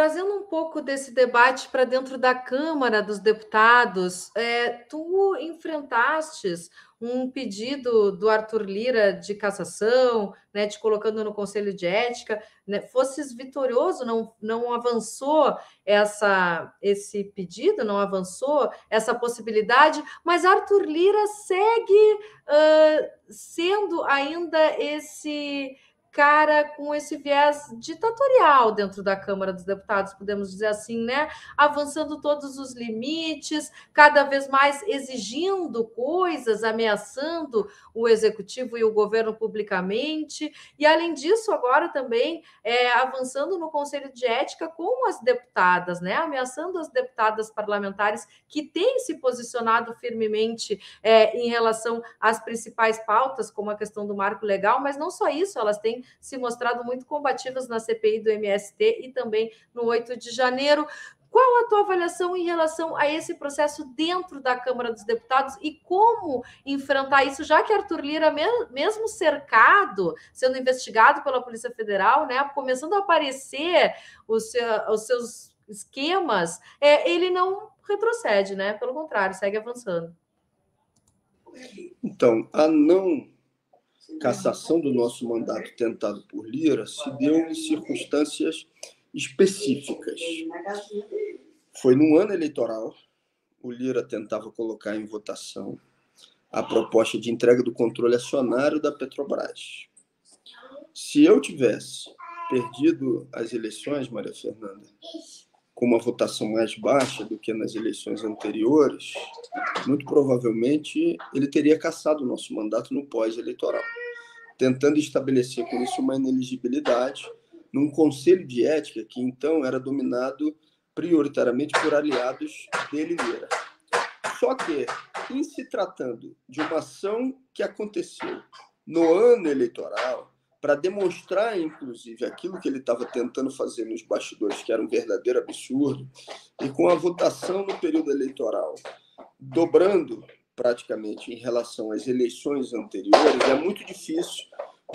trazendo um pouco desse debate para dentro da Câmara dos Deputados, tu enfrentastes um pedido do Arthur Lira de cassação, né, te colocando no Conselho de Ética, né, fosses vitorioso, não avançou esse pedido, não avançou essa possibilidade, mas Arthur Lira segue sendo ainda esse cara com esse viés ditatorial dentro da Câmara dos Deputados, podemos dizer assim, né? Avançando todos os limites, cada vez mais exigindo coisas, ameaçando o executivo e o governo publicamente, e além disso, agora também avançando no Conselho de Ética com as deputadas, né? Ameaçando as deputadas parlamentares que têm se posicionado firmemente em relação às principais pautas, como a questão do marco legal, mas não só isso, elas têm se mostrado muito combativas na CPI do MST e também no 8 de janeiro. Qual a tua avaliação em relação a esse processo dentro da Câmara dos Deputados e como enfrentar isso, já que Arthur Lira, mesmo cercado, sendo investigado pela Polícia Federal, né, começando a aparecer os seus esquemas, ele não retrocede, né? Pelo contrário, segue avançando. Então, a não cassação do nosso mandato tentado por Lira se deu em circunstâncias específicas. Foi num ano eleitoral, o Lira tentava colocar em votação a proposta de entrega do controle acionário da Petrobras. Se eu tivesse perdido as eleições, Maria Fernanda, com uma votação mais baixa do que nas eleições anteriores, muito provavelmente ele teria cassado o nosso mandato no pós-eleitoral, tentando estabelecer com isso uma ineligibilidade num conselho de ética que então era dominado prioritariamente por aliados dele Lira. Só que, em se tratando de uma ação que aconteceu no ano eleitoral, para demonstrar, inclusive, aquilo que ele estava tentando fazer nos bastidores, que era um verdadeiro absurdo, e com a votação no período eleitoral dobrando praticamente em relação às eleições anteriores, é muito difícil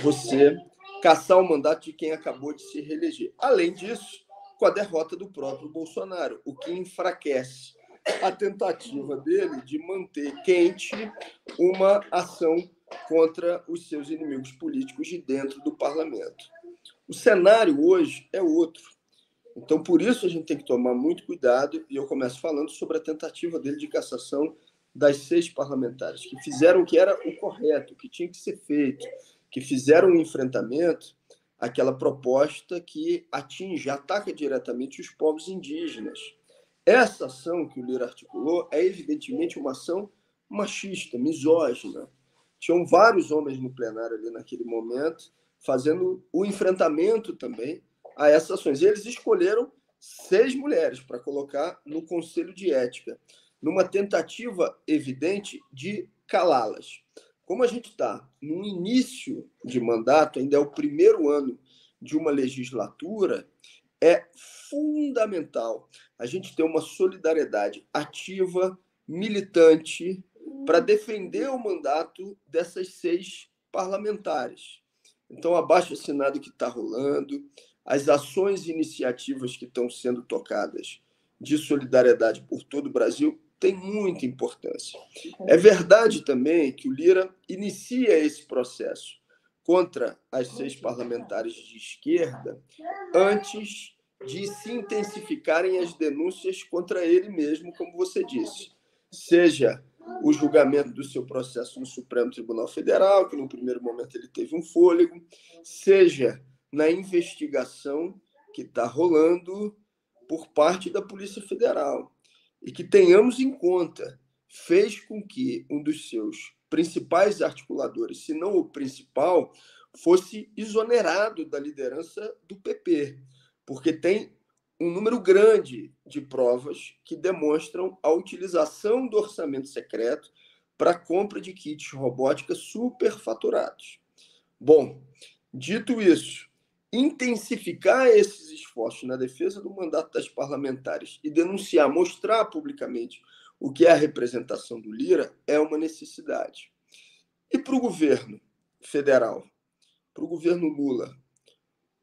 você cassar o mandato de quem acabou de se reeleger. Além disso, com a derrota do próprio Bolsonaro, o que enfraquece a tentativa dele de manter quente uma ação contra os seus inimigos políticos de dentro do parlamento. O cenário hoje é outro. Então, por isso, a gente tem que tomar muito cuidado, e eu começo falando sobre a tentativa dele de cassação das 6 parlamentares, que fizeram o que era o correto, o que tinha que ser feito, que fizeram um enfrentamento àquela proposta que ataca diretamente os povos indígenas. Essa ação que o Lira articulou é, evidentemente, uma ação machista, misógina. Tinham vários homens no plenário ali naquele momento, fazendo o enfrentamento também a essas ações. E eles escolheram 6 mulheres para colocar no Conselho de Ética, numa tentativa evidente de calá-las. Como a gente está no início de mandato, ainda é o primeiro ano de uma legislatura, é fundamental a gente ter uma solidariedade ativa, militante, para defender o mandato dessas 6 parlamentares. Então, abaixo-assinado que está rolando, as ações e iniciativas que estão sendo tocadas de solidariedade por todo o Brasil tem muita importância. É verdade também que o Lira inicia esse processo contra as 6 parlamentares de esquerda antes de se intensificarem as denúncias contra ele mesmo, como você disse. Seja o julgamento do seu processo no Supremo Tribunal Federal, que no primeiro momento ele teve um fôlego, seja na investigação que está rolando por parte da Polícia Federal. E que tenhamos em conta, fez com que um dos seus principais articuladores, se não o principal, fosse exonerado da liderança do PP, porque tem um número grande de provas que demonstram a utilização do orçamento secreto para a compra de kits robótica superfaturados. Bom, dito isso, intensificar esses esforços na defesa do mandato das parlamentares e denunciar, mostrar publicamente o que é a representação do Lira é uma necessidade. E para o governo federal, para o governo Lula,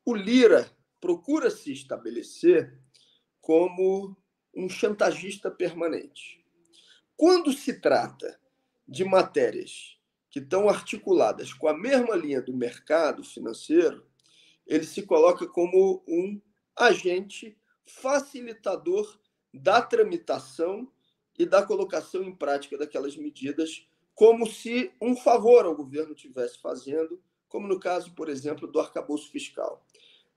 o Lira procura se estabelecer como um chantagista permanente. Quando se trata de matérias que estão articuladas com a mesma linha do mercado financeiro, ele se coloca como um agente facilitador da tramitação e da colocação em prática daquelas medidas, como se um favor ao governo estivesse fazendo, como no caso, por exemplo, do arcabouço fiscal.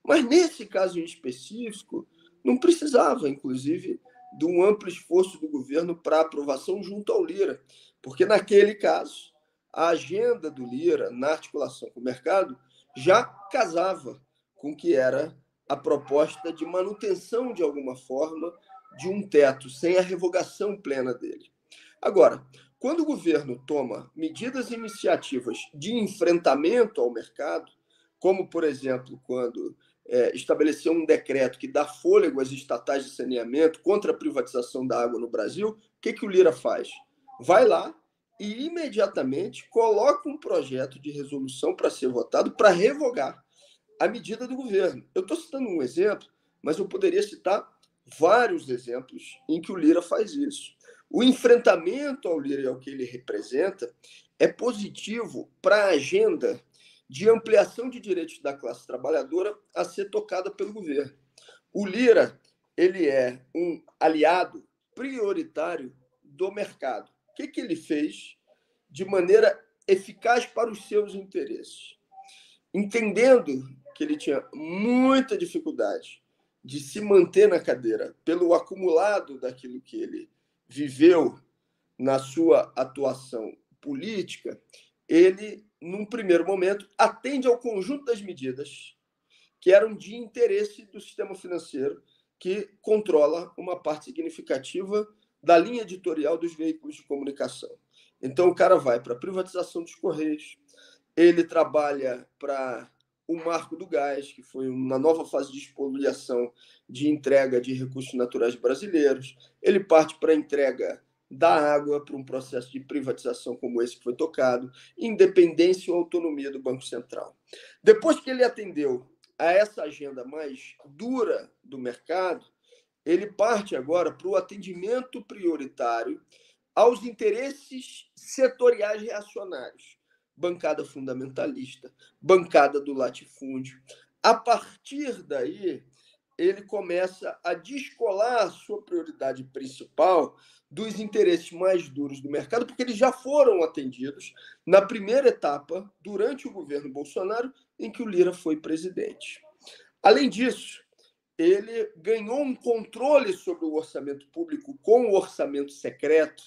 Mas nesse caso em específico, não precisava, inclusive, de um amplo esforço do governo para aprovação junto ao Lira, porque naquele caso, a agenda do Lira, na articulação com o mercado, já casava com o que era a proposta de manutenção, de alguma forma, de um teto, sem a revogação plena dele. Agora, quando o governo toma medidas e iniciativas de enfrentamento ao mercado, como, por exemplo, quando estabeleceu um decreto que dá fôlego às estatais de saneamento contra a privatização da água no Brasil, o que o Lira faz? Vai lá e imediatamente coloca um projeto de resolução para ser votado para revogar a medida do governo. Eu estou citando um exemplo, mas eu poderia citar vários exemplos em que o Lira faz isso. O enfrentamento ao Lira e ao que ele representa é positivo para a agenda de ampliação de direitos da classe trabalhadora a ser tocada pelo governo. O Lira, ele é um aliado prioritário do mercado. O que ele fez de maneira eficaz para os seus interesses? Entendendo que ele tinha muita dificuldade de se manter na cadeira pelo acumulado daquilo que ele viveu na sua atuação política, ele, num primeiro momento, atende ao conjunto das medidas que eram de interesse do sistema financeiro, que controla uma parte significativa da linha editorial dos veículos de comunicação. Então, o cara vai para a privatização dos Correios, ele trabalha para o marco do gás, que foi uma nova fase de expoliação de entrega de recursos naturais brasileiros. Ele parte para a entrega da água, para um processo de privatização como esse que foi tocado, independência e autonomia do Banco Central. Depois que ele atendeu a essa agenda mais dura do mercado, ele parte agora para o atendimento prioritário aos interesses setoriais reacionários. Bancada fundamentalista, bancada do latifúndio. A partir daí, ele começa a descolar a sua prioridade principal dos interesses mais duros do mercado, porque eles já foram atendidos na primeira etapa, durante o governo Bolsonaro, em que o Lira foi presidente. Além disso, ele ganhou um controle sobre o orçamento público com o orçamento secreto,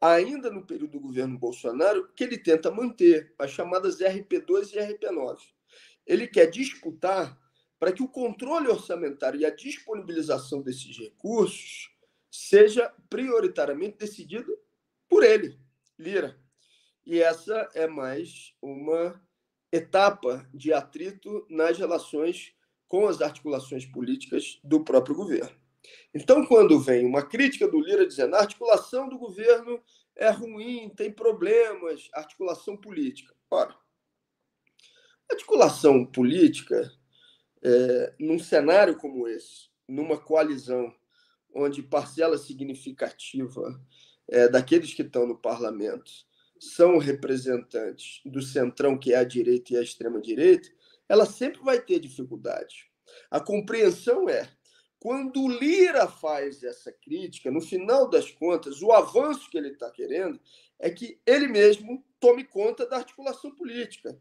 ainda no período do governo Bolsonaro, que ele tenta manter, as chamadas RP2 e RP9. Ele quer disputar para que o controle orçamentário e a disponibilização desses recursos seja prioritariamente decidido por ele, Lira. E essa é mais uma etapa de atrito nas relações com as articulações políticas do próprio governo. Então, quando vem uma crítica do Lira dizendo a articulação do governo é ruim, tem problemas, articulação política. Ora, articulação política, num cenário como esse, numa coalizão onde parcela significativa daqueles que estão no parlamento são representantes do centrão, que é a direita e a extrema-direita, ela sempre vai ter dificuldade. A compreensão é, quando o Lira faz essa crítica, no final das contas, o avanço que ele está querendo é que ele mesmo tome conta da articulação política.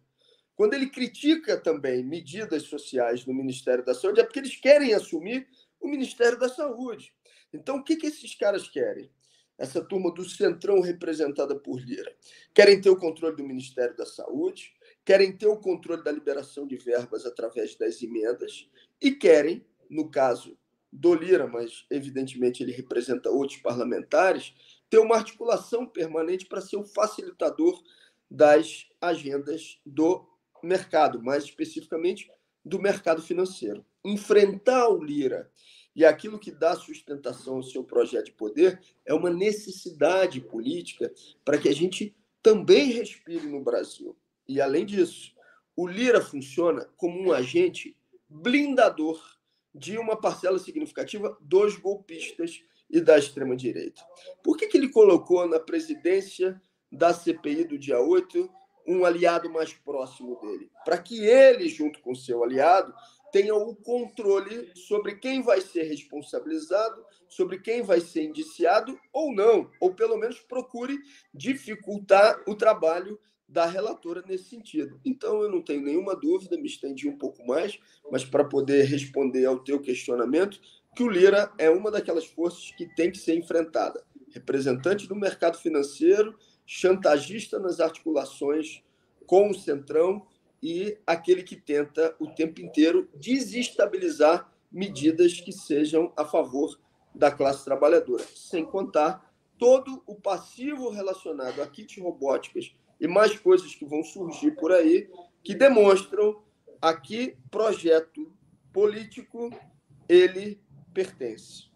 Quando ele critica também medidas sociais no Ministério da Saúde, é porque eles querem assumir o Ministério da Saúde. Então, o que esses caras querem? Essa turma do centrão representada por Lira. Querem ter o controle do Ministério da Saúde, querem ter o controle da liberação de verbas através das emendas e querem, no caso do Lira, mas evidentemente ele representa outros parlamentares, ter uma articulação permanente para ser o facilitador das agendas do mercado, mais especificamente do mercado financeiro. Enfrentar o Lira e aquilo que dá sustentação ao seu projeto de poder é uma necessidade política para que a gente também respire no Brasil. E, além disso, o Lira funciona como um agente blindador de uma parcela significativa dos golpistas e da extrema-direita. Por que ele colocou na presidência da CPI do dia 8 um aliado mais próximo dele? Para que ele, junto com seu aliado, tenha o controle sobre quem vai ser responsabilizado, sobre quem vai ser indiciado ou não, ou pelo menos procure dificultar o trabalho da relatora nesse sentido. Então, eu não tenho nenhuma dúvida, me estendi um pouco mais, mas para poder responder ao teu questionamento, que o Lira é uma daquelas forças que tem que ser enfrentada. Representante do mercado financeiro, chantagista nas articulações com o Centrão e aquele que tenta o tempo inteiro desestabilizar medidas que sejam a favor da classe trabalhadora, sem contar todo o passivo relacionado a kits robóticas e mais coisas que vão surgir por aí, que demonstram a que projeto político ele pertence.